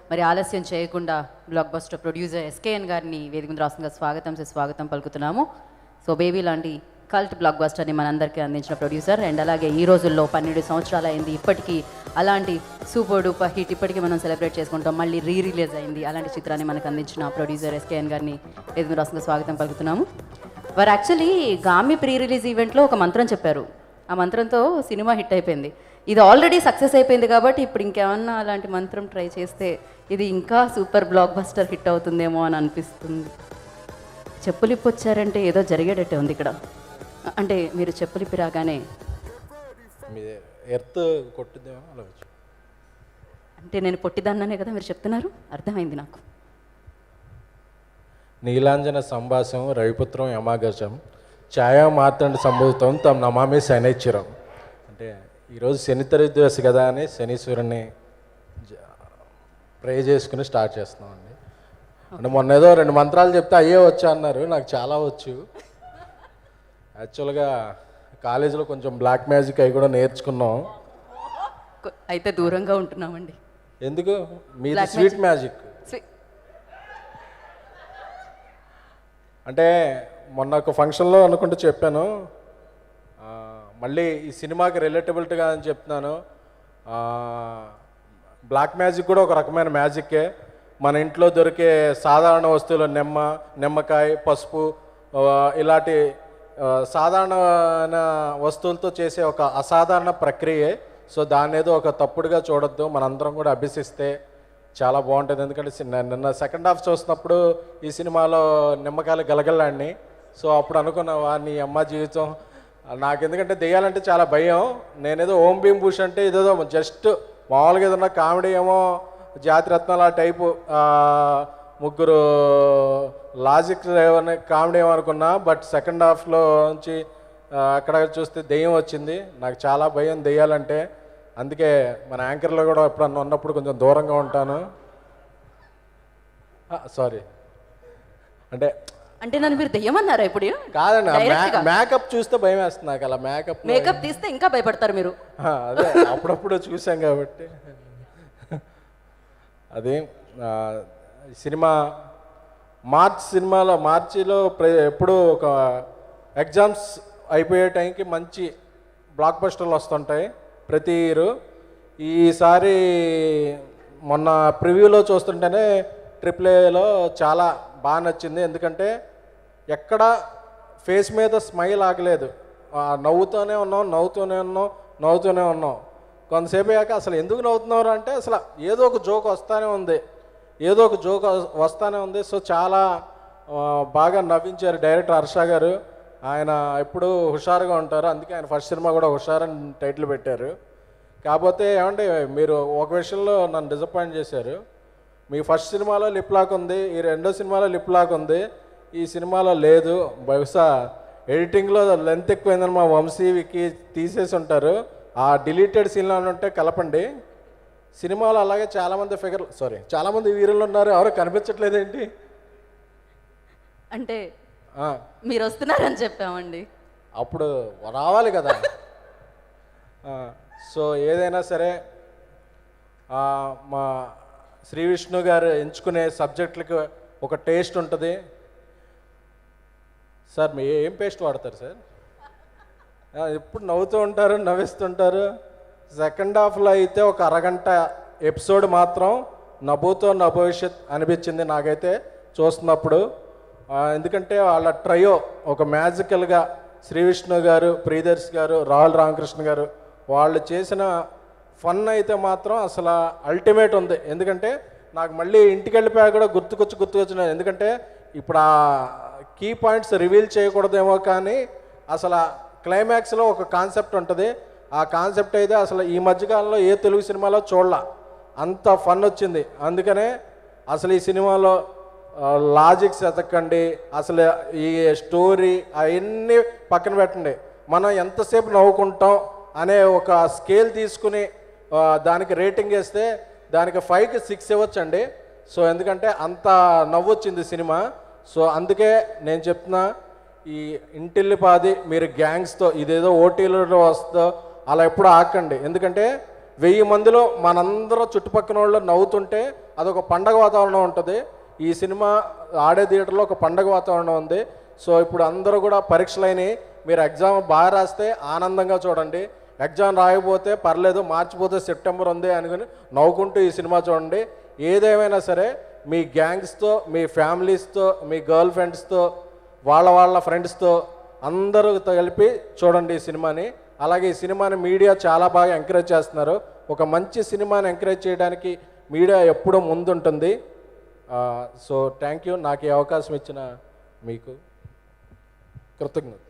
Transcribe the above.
మరి ఆలస్యం చేయకుండా బ్లాక్ బస్టర్ ప్రొడ్యూసర్ ఎస్కేఎన్ గారిని వేదిక మీద రాష్ట్రంగా స్వాగతం పలుకుతున్నాము. సో బేబీ లాంటి కల్ట్ బ్లాక్ బస్టర్ని మనందరికీ అందించిన ప్రొడ్యూసర్ అండ్ అలాగే ఈ రోజుల్లో 12 సంవత్సరాలు అయింది, ఇప్పటికీ అలాంటి సూపర్ డూపర్ హిట్ ఇప్పటికీ మనం సెలబ్రేట్ చేసుకుంటాం, మళ్ళీ రిలీజ్ అయింది అలాంటి చిత్రాన్ని మనకు అందించిన ప్రొడ్యూసర్ ఎస్కేఎన్ గారిని వేదిక మీద రాష్ట్రంగా స్వాగతం పలుకుతున్నాము. వారు యాక్చువల్లీ గామి ప్రీ రిలీజ్ ఈవెంట్లో ఒక మంత్రం చెప్పారు, ఆ మంత్రంతో సినిమా హిట్ అయిపోయింది. ఇది ఆల్రెడీ సక్సెస్ అయిపోయింది కాబట్టి ఇప్పుడు ఇంకేమన్నా అలాంటి మంత్రం ట్రై చేస్తే ఇది ఇంకా సూపర్ బ్లాక్ బస్టర్ హిట్ అవుతుందేమో అని అనిపిస్తుంది. చెప్పులిప్పి వచ్చారంటే ఏదో జరిగేటట్టే ఉంది ఇక్కడ. అంటే మీరు చెప్పులిప్పి రాగానే ఎర్త్ కొట్టిద్దేమో ఆలోచించు. అంటే నేను పొట్టిదాన్ననే కదా మీరు చెప్తున్నారు, అర్థమైంది నాకు. నీలాంజన సంభాసం రవిపుత్రం యమాగజం ఛాయా మార్తండ సంభూతం తమ నమామి శనైచ్చిరం. అంటే ఈరోజు శని త్రయోదశి కదా అని శనీశ్వరుని ప్రే చేసుకుని స్టార్ట్ చేస్తున్నామండి. అంటే మొన్న ఏదో 2 మంత్రాలు చెప్తే అయ్యే వచ్చా అన్నారు, నాకు చాలా వచ్చు. యాక్చువల్గా కాలేజీలో కొంచెం బ్లాక్ మ్యాజిక్ అవి కూడా నేర్చుకున్నాం. అయితే దూరంగా ఉంటున్నామండి. ఎందుకు? మీది స్వీట్ మ్యాజిక్. అంటే మొన్న ఒక ఫంక్షన్లో అనుకుంటూ చెప్పాను, మళ్ళీ ఈ సినిమాకి రిలేటబిలిటీగా అని చెప్తున్నాను. బ్లాక్ మ్యాజిక్ కూడా ఒక రకమైన మ్యాజిక్కే. మన ఇంట్లో దొరికే సాధారణ వస్తువులు నిమ్మకాయ, పసుపు ఇలాంటి సాధారణ వస్తువులతో చేసే ఒక అసాధారణ ప్రక్రియే. సో దాన్ని ఏదో ఒక తప్పుడుగా చూడొద్దు, మనందరం కూడా అభ్యసిస్తే చాలా బాగుంటుంది. ఎందుకంటే నిన్న సెకండ్ హాఫ్ చూసినప్పుడు ఈ సినిమాలో నిమ్మకాయలు గలగలాడిని. సో అప్పుడు అనుకున్నావా నీ అమ్మ జీవితం నాకు, ఎందుకంటే దెయ్యాలంటే చాలా భయం. నేనేదో ఓం భీమ్ భూష్ అంటే ఇదేదో జస్ట్ మామూలుగా ఏదన్నా కామెడీ ఏమో జాతిరత్నాలు ఆ టైపు 3 లాజిక్ కామెడీ ఏమనుకున్నా. బట్ సెకండ్ హాఫ్లో నుంచి అక్కడ చూస్తే దెయ్యం వచ్చింది. నాకు చాలా భయం దెయ్యాలంటే, అందుకే మన యాంకర్లో కూడా ఎప్పుడన్నా ఉన్నప్పుడు కొంచెం దూరంగా ఉంటాను. సారీ అంటే నన్ను మీరు దెయ్యమన్నారా ఇప్పుడు? కాదండి, మేకప్ చూస్తే భయం వేస్తుంది నాకు. అలా మేకప్ తీస్తే ఇంకా భయపడతారు మీరు. అదే అప్పుడప్పుడు చూసాం కాబట్టి. అది సినిమా మార్చిలో ఎప్పుడు ఒక ఎగ్జామ్స్ అయిపోయే టైంకి మంచి బ్లాక్ బస్టర్లు వస్తుంటాయి ప్రతి ఇయర్. ఈసారి మొన్న ప్రివ్యూలో చూస్తుంటేనే AAAలో చాలా బాగా నచ్చింది. ఎందుకంటే ఎక్కడ ఫేస్ మీద స్మైల్ ఆగలేదు, నవ్వుతూనే ఉన్నాం. కొంతసేపు అయ్యాక అసలు ఎందుకు నవ్వుతున్నారు అంటే అసలు ఏదో ఒక జోక్ వస్తానే ఉంది. సో చాలా బాగా నవ్వించారు డైరెక్టర్ హర్ష గారు. ఆయన ఎప్పుడూ హుషారుగా ఉంటారు, అందుకే ఆయన ఫస్ట్ సినిమా కూడా హుషారు అని టైటిల్ పెట్టారు. కాకపోతే ఏమంటే మీరు ఒక విషయంలో నన్ను డిసప్పాయింట్ చేశారు. మీ ఫస్ట్ సినిమాలో లిప్ లాక్ ఉంది, ఈ రెండో సినిమాలో లిప్ లాక్ ఉంది, ఈ సినిమాలో లేదు. బహుశా ఎడిటింగ్లో లెంత్ ఎక్కువైందని మా వంశీకి తీసేసి ఉంటారు. ఆ డిలీటెడ్ సీన్లో ఉంటే కలపండి. సినిమాలో అలాగే చాలామంది వీరులు ఉన్నారు, ఎవరు కనిపించట్లేదేంటి? అంటే మీరు వస్తున్నారని చెప్పామండి, అప్పుడు రావాలి కదా. సో ఏదైనా సరే మా శ్రీ విష్ణు గారు ఎంచుకునే సబ్జెక్టులకి ఒక టేస్ట్ ఉంటుంది. సార్ మీరు ఏం పేస్ట్ వాడతారు సార్? ఎప్పుడు నవ్వుతూ ఉంటారు, నవ్విస్తుంటారు. సెకండ్ హాఫ్లో అయితే ఒక అరగంట ఎపిసోడ్ మాత్రం నభూతో నభవిష్యత్ అనిపించింది నాకైతే చూస్తున్నప్పుడు. ఎందుకంటే వాళ్ళ ట్రయో ఒక మ్యాజికల్గా శ్రీ విష్ణు గారు, ప్రియదర్శి గారు, రాహుల్ రామకృష్ణ గారు వాళ్ళు చేసిన ఫన్ అయితే మాత్రం అసలు అల్టిమేట్ ఉంది. ఎందుకంటే నాకు మళ్ళీ ఇంటికి వెళ్ళిపోయా కూడా గుర్తుకొచ్చినాయి. ఎందుకంటే ఇప్పుడు ఆ కీ పాయింట్స్ రివీల్ చేయకూడదేమో, కానీ అసలు క్లైమాక్స్లో ఒక కాన్సెప్ట్ ఉంటుంది. ఆ కాన్సెప్ట్ అయితే అసలు ఈ మధ్యకాలంలో ఏ తెలుగు సినిమాలో చూడలా, అంత ఫన్ వచ్చింది. అందుకనే అసలు ఈ సినిమాలో లాజిక్స్ ఎతకండి, అసలు ఈ స్టోరీ అవన్నీ పక్కన పెట్టండి, మనం ఎంతసేపు నవ్వుకుంటాం అనే ఒక స్కేల్ తీసుకుని దానికి రేటింగ్ వేస్తే దానికి 5కి 6 ఇవ్వచ్చండి. సో ఎందుకంటే అంత నవ్వొచ్చింది సినిమా. సో అందుకే నేను చెప్తున్నా, ఈ ఇంటిల్లిపాది మీరు గ్యాంగ్స్తో ఇదేదో ఓటీలో వస్తుందో అలా ఎప్పుడు ఆకండి. ఎందుకంటే 1000 మందిలో మనందరూ చుట్టుపక్కల వాళ్ళు నవ్వుతుంటే అదొక పండగ వాతావరణం ఉంటుంది. ఈ సినిమా ఆడే థియేటర్లో ఒక పండగ వాతావరణం ఉంది. సో ఇప్పుడు అందరూ కూడా పరీక్షలైనవి, మీరు ఎగ్జామ్ బాగా రాస్తే ఆనందంగా చూడండి, ఎగ్జామ్ రాయకపోతే పర్లేదు, మార్చిపోతే సెప్టెంబర్ ఉంది అనుకుని నవ్వుకుంటూ ఈ సినిమా చూడండి. ఏదేమైనా సరే మీ గ్యాంగ్స్తో, మీ ఫ్యామిలీస్తో, మీ గర్ల్ ఫ్రెండ్స్తో, వాళ్ళ ఫ్రెండ్స్తో అందరూ కలిపి చూడండి ఈ సినిమాని. అలాగే ఈ సినిమాని మీడియా చాలా బాగా ఎంకరేజ్ చేస్తున్నారు. ఒక మంచి సినిమాని ఎంకరేజ్ చేయడానికి మీడియా ఎప్పుడూ ముందుంటుంది. సో థ్యాంక్ యూ, నాకు ఈ అవకాశం ఇచ్చిన మీకు కృతజ్ఞత.